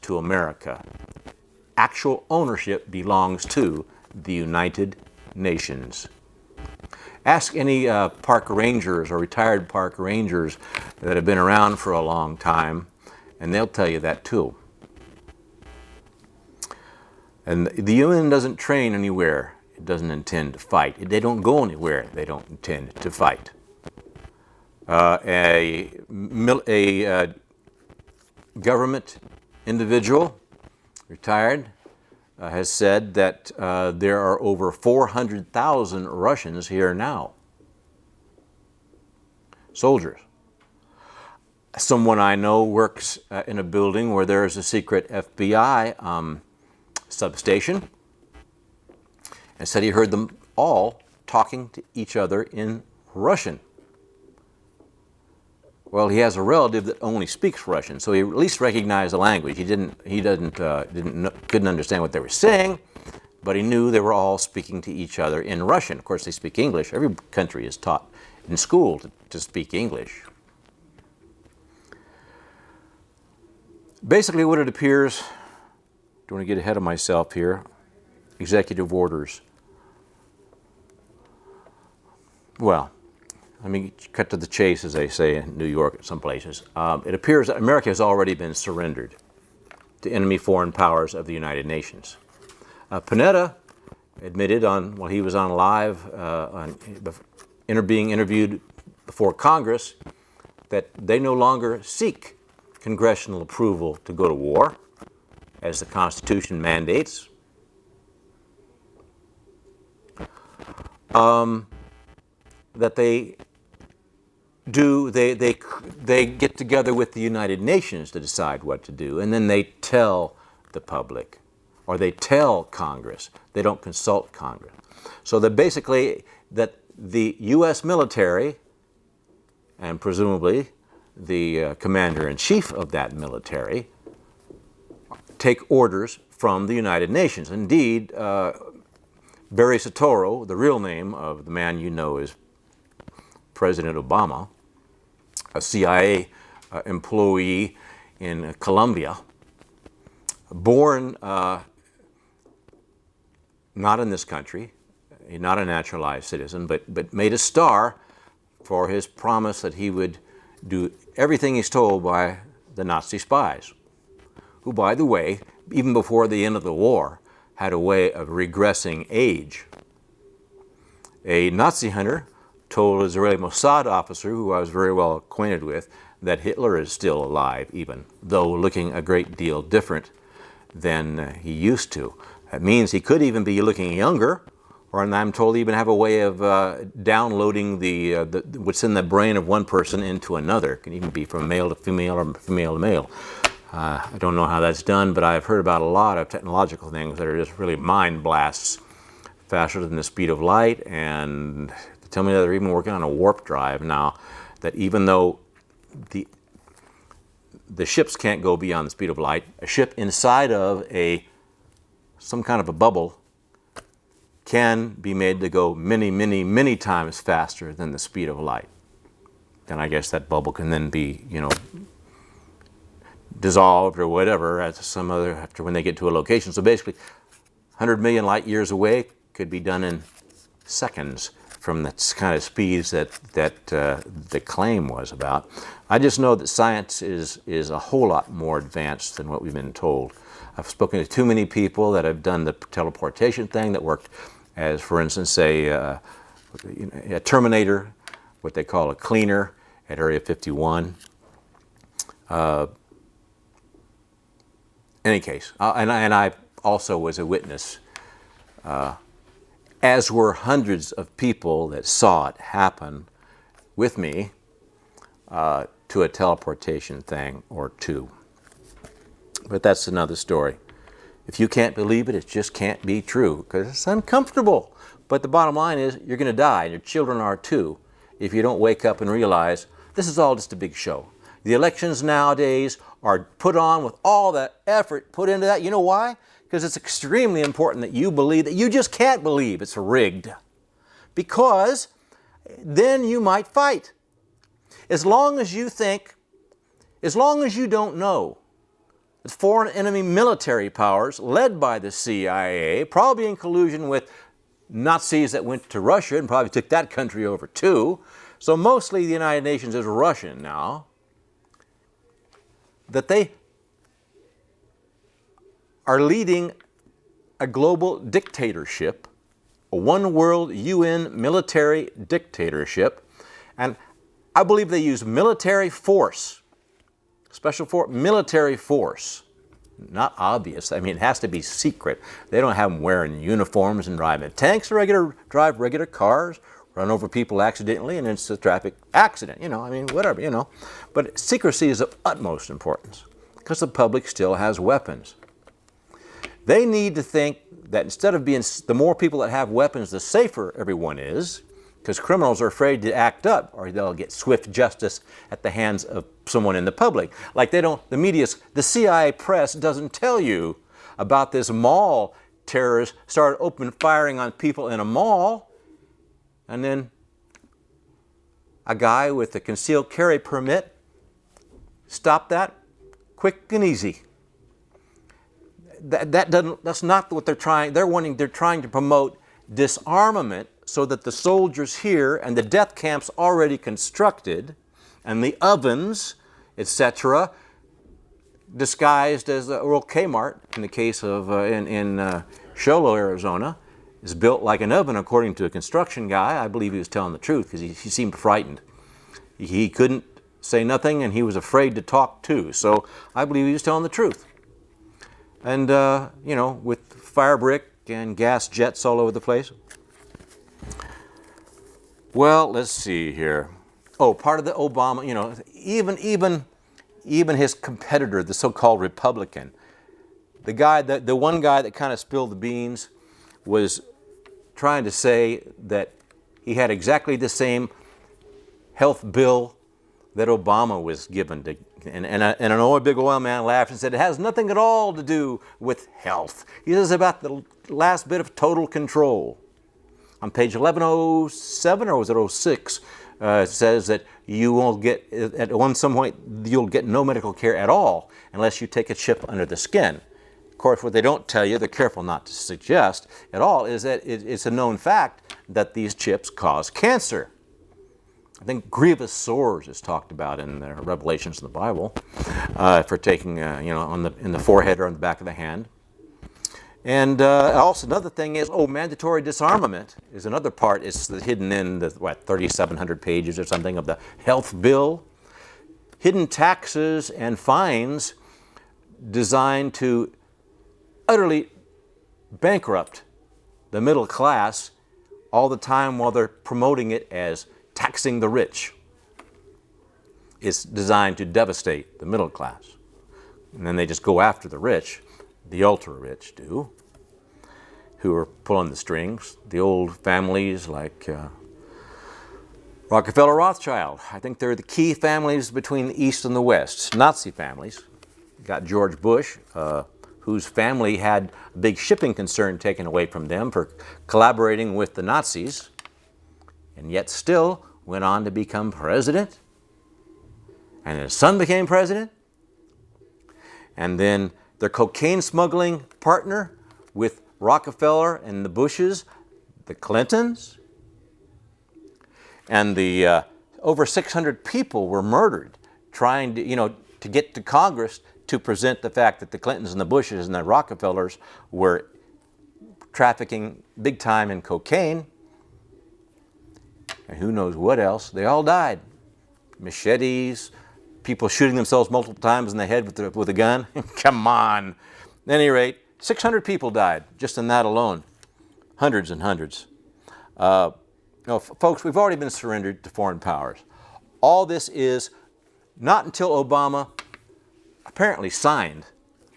to America. Actual ownership belongs to the United Nations. Ask any park rangers or retired park rangers that have been around for a long time, and they'll tell you that too. And the UN doesn't train anywhere it doesn't intend to fight. They don't go anywhere they don't intend to fight. A government individual, retired, has said that there are over 400,000 Russians here now. Soldiers. Someone I know works in a building where there is a secret FBI substation, and said he heard them all talking to each other in Russian. Well, he has a relative that only speaks Russian, so he at least recognized the language. He couldn't understand what they were saying, but he knew they were all speaking to each other in Russian. Of course, they speak English. Every country is taught in school to speak English. Basically, what it appears, don't want to get ahead of myself here, executive orders. Well, let me cut to the chase, as they say in New York at some places. It appears that America has already been surrendered to enemy foreign powers of the United Nations. Panetta admitted while he was on live, being interviewed before Congress, that they no longer seek congressional approval to go to war, as the Constitution mandates. That they get together with the United Nations to decide what to do, and then they tell the public, or they tell Congress. They don't consult Congress. So that basically that the U.S. military, and presumably the commander-in-chief of that military, take orders from the United Nations. Indeed, Barry Soetoro, the real name of the man you know is President Obama, a CIA employee in Colombia, born not in this country, not a naturalized citizen, but made a star for his promise that he would do everything he's told by the Nazi spies, who, by the way, even before the end of the war, had a way of regressing age. A Nazi hunter told an Israeli Mossad officer, who I was very well acquainted with, that Hitler is still alive, even though looking a great deal different than he used to. That means he could even be looking younger, or I'm told even have a way of downloading what's in the brain of one person into another. It can even be from male to female or female to male. I don't know how that's done, but I've heard about a lot of technological things that are just really mind blasts, faster than the speed of light, and they tell me that they're even working on a warp drive now, that even though the ships can't go beyond the speed of light, a ship inside of some kind of a bubble can be made to go many, many, many times faster than the speed of light. Then I guess that bubble can then be, dissolved or whatever after when they get to a location. So basically, 100 million light years away could be done in seconds from the kind of speeds that the claim was about. I just know that science is a whole lot more advanced than what we've been told. I've spoken to too many people that have done the teleportation thing, that worked as, for instance, a Terminator, what they call a cleaner at Area 51. Any case, and I also was a witness, as were hundreds of people that saw it happen with me to a teleportation thing or two. But that's another story. If you can't believe it, it just can't be true, because it's uncomfortable. But the bottom line is, you're going to die, and your children are too, if you don't wake up and realize this is all just a big show. The elections nowadays are put on with all that effort put into that. You know why? Because it's extremely important that you believe that you just can't believe it's rigged. Because then you might fight. As long as you don't know foreign enemy military powers led by the CIA, probably in collusion with Nazis that went to Russia and probably took that country over too. So mostly the United Nations is Russian now. That they are leading a global dictatorship, a one world UN military dictatorship. And I believe they use military force, military force. Not obvious. I mean, it has to be secret. They don't have them wearing uniforms and driving tanks, drive regular cars, run over people accidentally, and it's a traffic accident. I mean, whatever. But secrecy is of utmost importance because the public still has weapons. They need to think that instead of being, the more people that have weapons, the safer everyone is, because criminals are afraid to act up or they'll get swift justice at the hands of someone in the public. Like the CIA press doesn't tell you about this mall terrorist started open firing on people in a mall, and then a guy with a concealed carry permit stopped that quick and easy. That's not what they're trying. They're trying to promote disarmament so that the soldiers here and the death camps already constructed and the ovens, etc., disguised as the World Kmart in the case of in Show Low, Arizona, is built like an oven according to a construction guy. I believe he was telling the truth because he seemed frightened. He couldn't say nothing and he was afraid to talk too. So I believe he was telling the truth. And, with fire brick and gas jets all over the place. Well, let's see here. Oh, part of the Obama, even his competitor, the so-called Republican, the one guy that kind of spilled the beans was trying to say that he had exactly the same health bill that Obama was given to, and an big oil man laughed and said, it has nothing at all to do with health. He says about the last bit of total control. On page 1107, or was it 06, it says that you won't get, at some point, you'll get no medical care at all unless you take a chip under the skin. Of course, what they don't tell you, they're careful not to suggest at all, is that it's a known fact that these chips cause cancer. I think grievous sores is talked about in the Revelations in the Bible for taking, in the forehead or on the back of the hand. And also another thing is, mandatory disarmament is another part. It's hidden in the 3,700 pages or something of the health bill. Hidden taxes and fines designed to utterly bankrupt the middle class all the time while they're promoting it as taxing the rich. It's designed to devastate the middle class. And then they just go after the rich, the ultra-rich do, who are pulling the strings. The old families like Rockefeller, Rothschild. I think they're the key families between the East and the West. Nazi families. Got George Bush, whose family had a big shipping concern taken away from them for collaborating with the Nazis, and yet still went on to become president. And his son became president. And then their cocaine smuggling partner with Rockefeller and the Bushes, the Clintons. And the over 600 people were murdered trying to get to Congress to present the fact that the Clintons and the Bushes and the Rockefellers were trafficking big time in cocaine. And who knows what else. They all died. Machetes, people shooting themselves multiple times in the head with a gun. Come on. At any rate, 600 people died just in that alone. Hundreds and hundreds. Folks, we've already been surrendered to foreign powers. All this is not until Obama apparently signed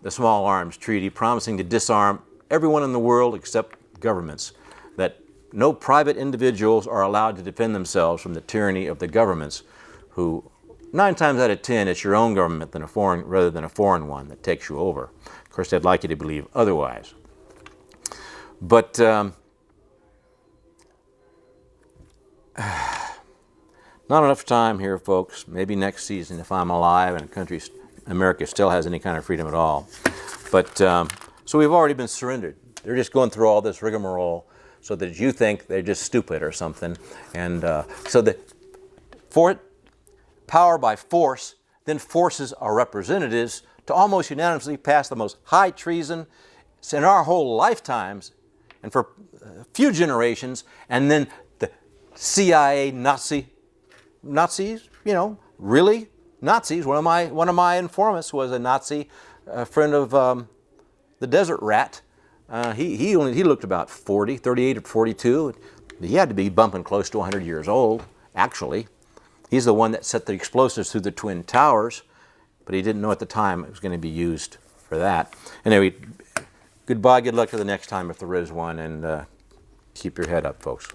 the Small Arms Treaty, promising to disarm everyone in the world except governments, that no private individuals are allowed to defend themselves from the tyranny of the governments, who 9 times out of 10 it's your own government rather than a foreign one that takes you over. Of course, they'd like you to believe otherwise. But not enough time here, folks. Maybe next season, if I'm alive and the country's America still has any kind of freedom at all. But so we've already been surrendered. They're just going through all this rigmarole so that you think they're just stupid or something. And so that power by force then forces our representatives to almost unanimously pass the most high treason in our whole lifetimes and for a few generations. And then the CIA Nazis, really Nazis. One of my informants was a Nazi, a friend of the Desert Rat. He looked about 38 or 42. He had to be bumping close to 100 years old, actually. He's the one that set the explosives through the Twin Towers, but he didn't know at the time it was going to be used for that. Anyway, goodbye, good luck to the next time if there is one, and keep your head up, folks.